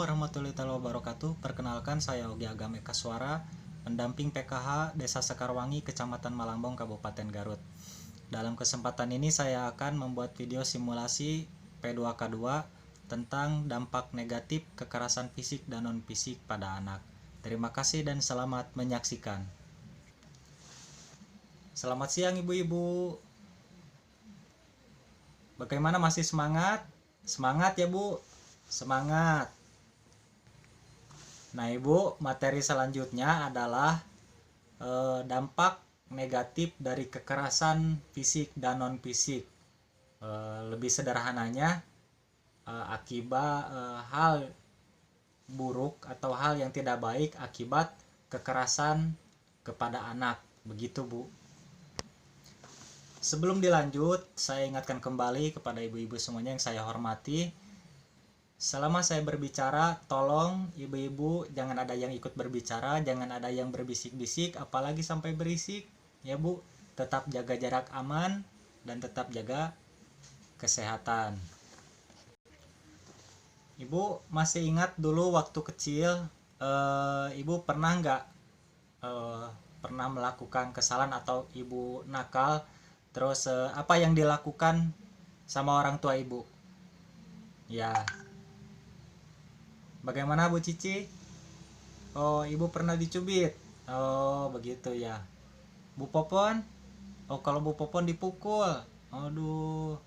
warahmatullahi wabarakatuh. Perkenalkan, saya Ogi Agame Kaswara, pendamping PKH Desa Sekarwangi, Kecamatan Malangbong, Kabupaten Garut. Dalam kesempatan ini saya akan membuat video simulasi P2K2 tentang dampak negatif kekerasan fisik dan non-fisik pada anak. Terima kasih dan selamat menyaksikan. Selamat siang ibu-ibu. Bagaimana, masih semangat? Semangat ya bu, semangat. Nah ibu, materi selanjutnya adalah dampak negatif dari kekerasan fisik dan non fisik. Lebih sederhananya, akibat hal buruk atau hal yang tidak baik akibat kekerasan kepada anak, begitu bu. Sebelum dilanjut, saya ingatkan kembali kepada ibu-ibu semuanya yang saya hormati. Selama saya berbicara, tolong ibu-ibu jangan ada yang ikut berbicara, jangan ada yang berbisik-bisik, apalagi sampai berisik. Ya bu, tetap jaga jarak aman dan tetap jaga kesehatan. Ibu masih ingat dulu waktu kecil, ibu pernah nggak pernah melakukan kesalahan atau ibu nakal? Terus apa yang dilakukan sama orang tua ibu? Ya, bagaimana Bu Cici? Oh, ibu pernah dicubit. Oh, begitu ya. Bu Popon? Oh, kalau Bu Popon dipukul. Aduh,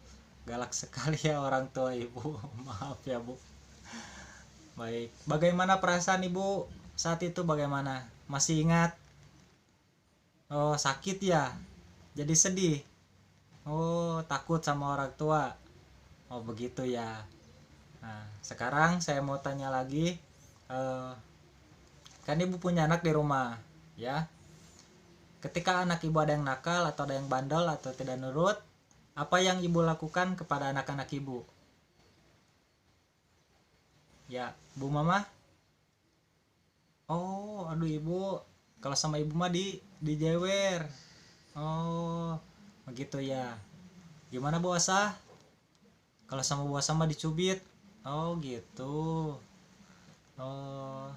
galak sekali ya orang tua ibu. Maaf ya Bu. Baik, bagaimana perasaan ibu saat itu, bagaimana? Masih ingat? Oh, sakit ya? Jadi sedih? Oh, takut sama orang tua. Oh, begitu ya. Nah, sekarang saya mau tanya lagi. Kan ibu punya anak di rumah, ya. Ketika anak ibu ada yang nakal atau ada yang bandel atau tidak nurut, apa yang ibu lakukan kepada anak-anak ibu? Ya, Bu Mama? Oh, aduh ibu, kalau sama ibu mah dijewer. Oh, begitu ya. Gimana Bu Asah? Kalau sama Bu Asah mah dicubit. Oh, gitu. Oh.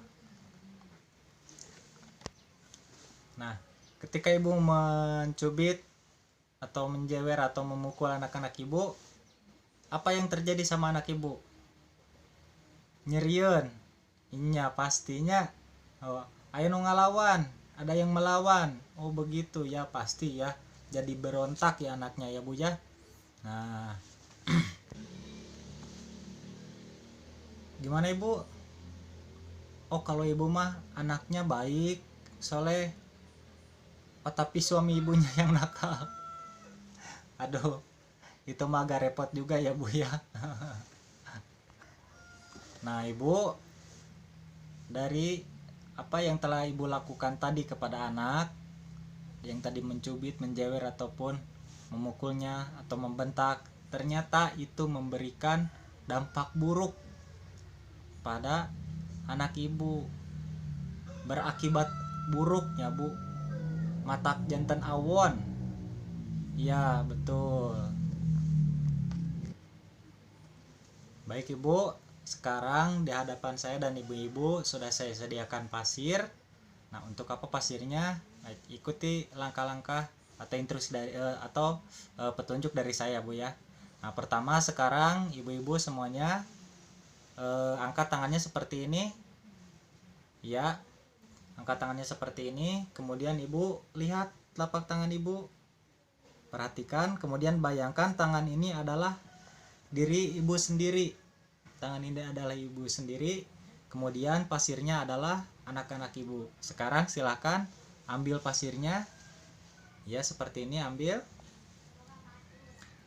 Nah, ketika ibu mencubit atau menjewer atau memukul anak-anak ibu, apa yang terjadi sama anak ibu? Nyeriun. Iya, pastinya. Oh, ayo ngelawan, ada yang melawan. Oh, begitu ya, pasti ya. Jadi berontak ya anaknya ya Bu ya. Nah, gimana ibu? Oh, kalau ibu mah anaknya baik, soleh. Oh, tapi suami ibunya yang nakal. Aduh, itu mah agak repot juga ya Bu ya. Nah ibu, dari apa yang telah ibu lakukan tadi kepada anak, yang tadi mencubit, menjewer ataupun memukulnya atau membentak, ternyata itu memberikan dampak buruk pada anak ibu, berakibat buruknya Bu, matak jantan awon. Ya betul. Baik ibu, sekarang di hadapan saya dan ibu-ibu sudah saya sediakan pasir. Nah, untuk apa pasirnya? Ikuti langkah-langkah atau instruksi dari petunjuk dari saya Bu ya. Nah, pertama sekarang ibu-ibu semuanya angkat tangannya seperti ini. Ya, angkat tangannya seperti ini. Kemudian ibu lihat telapak tangan ibu. Perhatikan, kemudian bayangkan tangan ini adalah diri ibu sendiri. Tangan ini adalah ibu sendiri. Kemudian pasirnya adalah anak-anak ibu. Sekarang silakan ambil pasirnya. Ya, seperti ini ambil.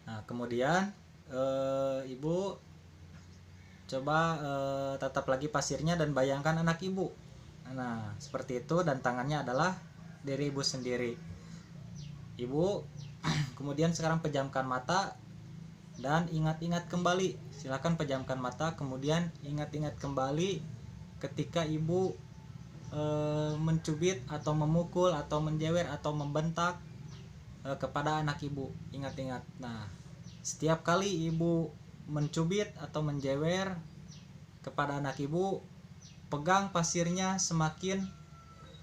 Nah, kemudian ibu coba tatap lagi pasirnya dan bayangkan anak ibu. Nah, seperti itu, dan tangannya adalah diri ibu sendiri. Ibu kemudian sekarang pejamkan mata dan ingat-ingat kembali. Silakan pejamkan mata, kemudian ingat-ingat kembali ketika ibu mencubit atau memukul atau menjewer atau membentak kepada anak ibu. Ingat-ingat. Nah, setiap kali ibu mencubit atau menjewer kepada anak ibu, pegang pasirnya semakin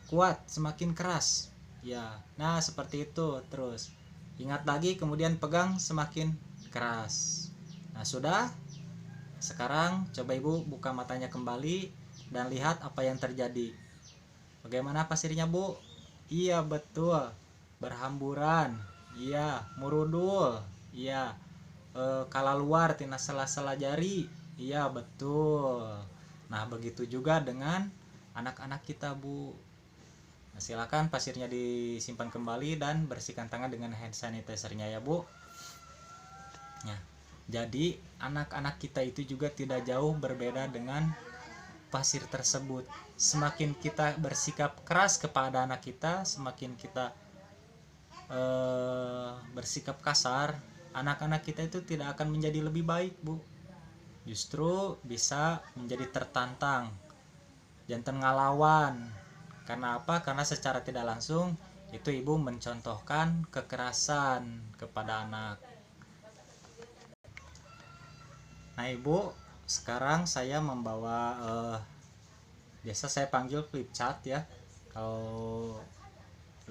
kuat, semakin keras. Ya, nah seperti itu terus. Ingat lagi, kemudian pegang semakin keras. Nah, sudah. Sekarang coba ibu buka matanya kembali dan lihat apa yang terjadi. Bagaimana pasirnya, Bu? Iya, betul. Berhamburan. Iya, murudul. Iya. Kalaluar tina sela-sela jari. Iya, betul. Nah, begitu juga dengan anak-anak kita, Bu. Nah, silakan pasirnya disimpan kembali dan bersihkan tangan dengan hand sanitizer-nya ya, Bu. Nah, jadi anak-anak kita itu juga tidak jauh berbeda dengan pasir tersebut. Semakin kita bersikap keras kepada anak kita, semakin kita bersikap kasar, anak-anak kita itu tidak akan menjadi lebih baik, Bu. Justru bisa menjadi tertantang, jantan ngalawan. Karena apa? Karena secara tidak langsung itu ibu mencontohkan kekerasan kepada anak. Nah, ibu, sekarang saya membawa biasa saya panggil flip chart ya. Kalau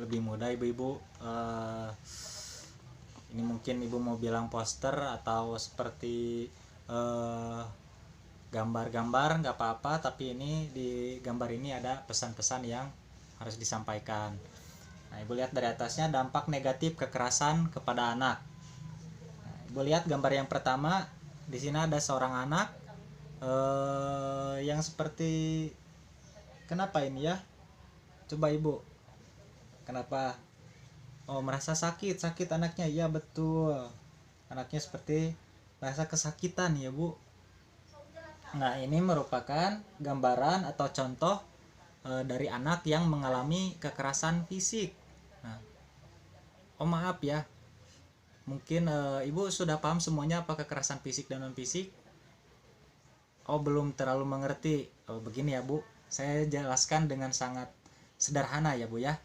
lebih mudah ibu-ibu, ini mungkin ibu mau bilang poster atau seperti gambar-gambar, nggak apa-apa, tapi ini di gambar ini ada pesan-pesan yang harus disampaikan. Nah, ibu lihat dari atasnya, dampak negatif kekerasan kepada anak. Nah, ibu lihat gambar yang pertama, di sini ada seorang anak yang seperti, kenapa ini ya? Coba ibu, kenapa? Oh, merasa sakit anaknya. Iya, betul. Anaknya seperti merasa kesakitan ya, Bu. Nah, ini merupakan gambaran atau contoh dari anak yang mengalami kekerasan fisik. Nah, oh maaf ya, mungkin ibu sudah paham semuanya apa kekerasan fisik dan non fisik? Oh, belum terlalu mengerti. Oh, begini ya, Bu, saya jelaskan dengan sangat sederhana ya, Bu ya.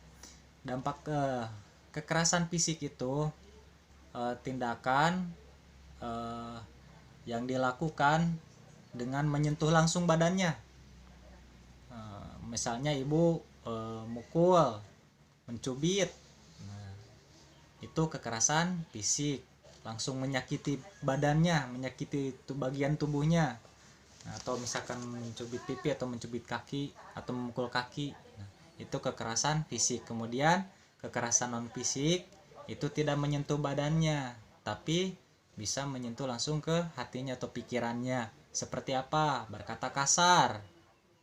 Dampak kekerasan fisik itu tindakan yang dilakukan dengan menyentuh langsung badannya. Misalnya ibu mukul, mencubit, nah, itu kekerasan fisik, langsung menyakiti badannya, menyakiti bagian tubuhnya. Nah, atau misalkan mencubit pipi atau mencubit kaki atau memukul kaki, nah, itu kekerasan fisik. Kemudian kekerasan non fisik itu tidak menyentuh badannya, tapi bisa menyentuh langsung ke hatinya atau pikirannya. Seperti apa? Berkata kasar,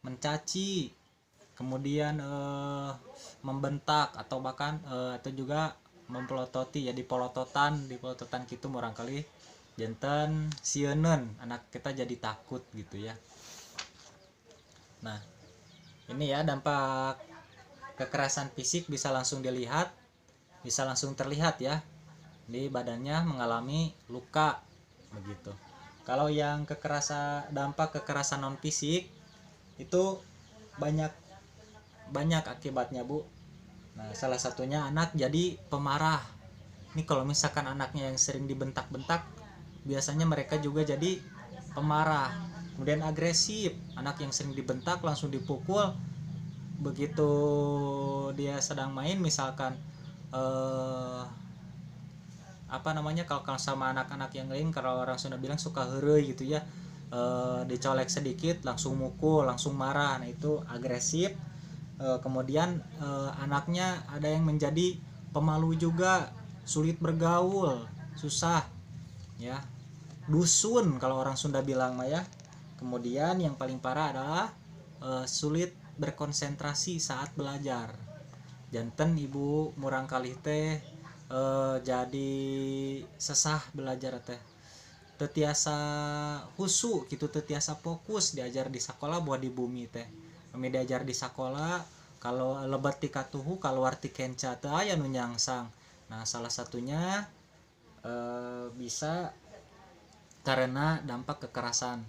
mencaci, kemudian membentak, atau bahkan atau juga mempelototi ya, dipolototan gitu barangkali jantan sieuneun anak kita jadi takut gitu ya. Nah, ini ya dampak kekerasan fisik bisa langsung dilihat, bisa langsung terlihat ya, di badannya mengalami luka begitu. Kalau yang dampak kekerasan non fisik itu banyak akibatnya, Bu. Nah, salah satunya anak jadi pemarah. Ini kalau misalkan anaknya yang sering dibentak-bentak, biasanya mereka juga jadi pemarah. Kemudian agresif, anak yang sering dibentak langsung dipukul. Begitu dia sedang main, misalkan apa namanya, kalau sama anak-anak yang lain, kalau orang Sunda bilang suka heureuy gitu ya, dicolek sedikit langsung mukul, langsung marah. Nah, itu agresif. Kemudian anaknya ada yang menjadi pemalu juga, sulit bergaul, susah ya, dusun kalau orang Sunda bilang mah ya. Kemudian yang paling parah adalah sulit berkonsentrasi saat belajar. Janten ibu murang kali teh jadi sesah belajar teh, tetiasa husu gitu, tetiasa fokus diajar di sekolah buat di bumi teh. Kami diajar di sekolah, kalau lebat ti katuhu kaluar ti kenca teh aya nu nyangsang. Nah, salah satunya bisa karena dampak kekerasan.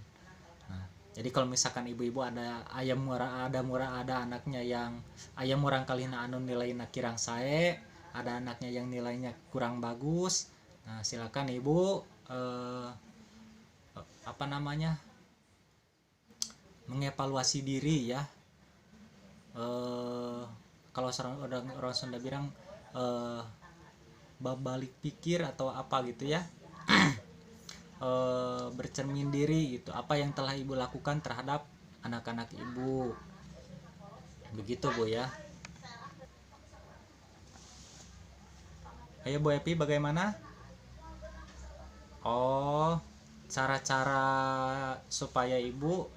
Nah, jadi kalau misalkan ibu-ibu ada anaknya yang ayam murang kalina anu nilainya kirang sae, ada anaknya yang nilainya kurang bagus, nah silakan ibu apa namanya, mengevaluasi diri ya. Kalau orang Sunda bilang balik pikir atau apa gitu ya. Bercermin diri gitu, apa yang telah ibu lakukan terhadap anak-anak ibu, begitu Bu ya. Ayo Bu Epi, bagaimana? Oh, cara-cara supaya ibu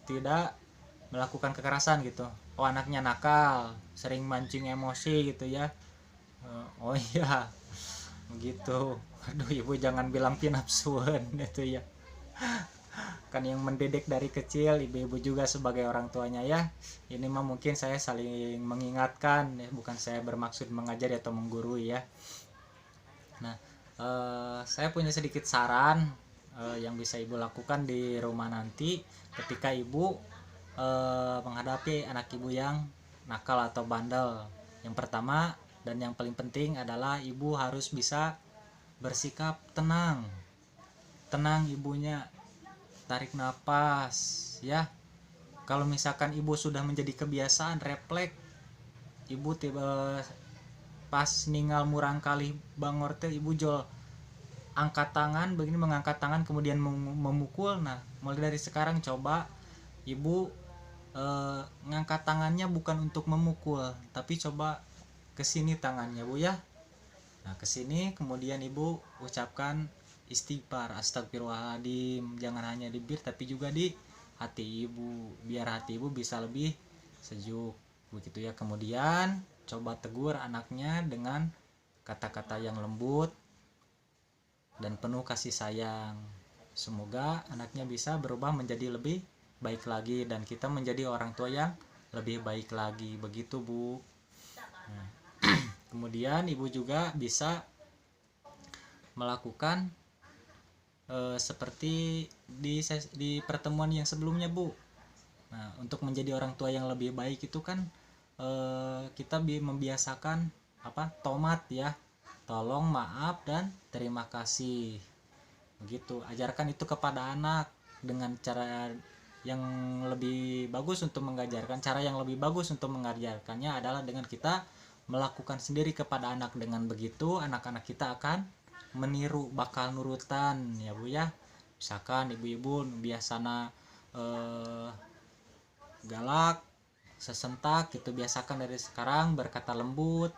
tidak melakukan kekerasan gitu. Oh, anaknya nakal, sering mancing emosi gitu ya. Oh iya, begitu. Aduh, ibu jangan bilang pinapsuan itu ya. Kan yang mendidik dari kecil ibu-ibu juga sebagai orang tuanya ya. Ini mah mungkin saya saling mengingatkan ya, bukan saya bermaksud mengajari atau menggurui ya. Nah, saya punya sedikit saran yang bisa ibu lakukan di rumah nanti ketika ibu menghadapi anak ibu yang nakal atau bandel. Yang pertama dan yang paling penting adalah ibu harus bisa bersikap tenang. Tenang ibunya, tarik nafas ya. Kalau misalkan ibu sudah menjadi kebiasaan refleks, ibu tiba pas ninggal murang kali bangor teh ibu jol angkat tangan begini, mengangkat tangan kemudian memukul. Nah, mulai dari sekarang coba ibu ngangkat tangannya bukan untuk memukul, tapi coba kesini tangannya Bu ya. Nah, kesini kemudian ibu ucapkan istighfar, astagfirullahaladzim, jangan hanya di bibir tapi juga di hati ibu, biar hati ibu bisa lebih sejuk begitu ya. Kemudian coba tegur anaknya dengan kata-kata yang lembut dan penuh kasih sayang. Semoga anaknya bisa berubah menjadi lebih baik lagi dan kita menjadi orang tua yang lebih baik lagi, begitu Bu. Nah, kemudian ibu juga bisa melakukan seperti di pertemuan yang sebelumnya Bu. Nah, untuk menjadi orang tua yang lebih baik itu kan kita membiasakan tomat ya, tolong, maaf, dan terima kasih, begitu. Ajarkan itu kepada anak dengan cara yang lebih bagus. Untuk mengajarkan cara yang lebih bagus untuk mengajarkannya adalah dengan kita melakukan sendiri kepada anak. Dengan begitu anak-anak kita akan meniru, bakal nurutan ya Bu ya. Misalkan ibu-ibu biasana galak, sesentak gitu, biasakan dari sekarang berkata lembut.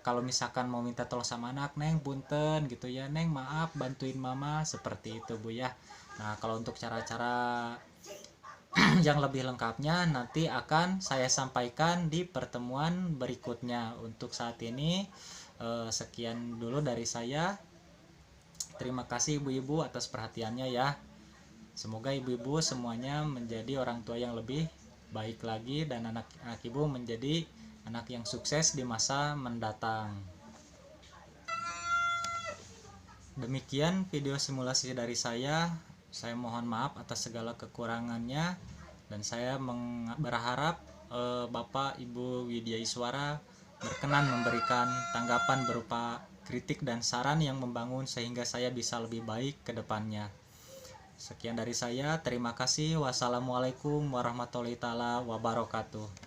Kalau misalkan mau minta tolong sama anak, Neng punten gitu ya, Neng maaf bantuin mama, seperti itu Bu ya. Nah, kalau untuk cara-cara yang lebih lengkapnya nanti akan saya sampaikan di pertemuan berikutnya. Untuk saat ini sekian dulu dari saya. Terima kasih ibu-ibu atas perhatiannya ya. Semoga ibu-ibu semuanya menjadi orang tua yang lebih baik lagi dan anak-anak ibu menjadi anak yang sukses di masa mendatang. Demikian video simulasi dari saya. Saya mohon maaf atas segala kekurangannya dan saya berharap Bapak Ibu Widya Iswara berkenan memberikan tanggapan berupa kritik dan saran yang membangun sehingga saya bisa lebih baik ke depannya. Sekian dari saya, terima kasih. Wassalamualaikum warahmatullahi wabarakatuh.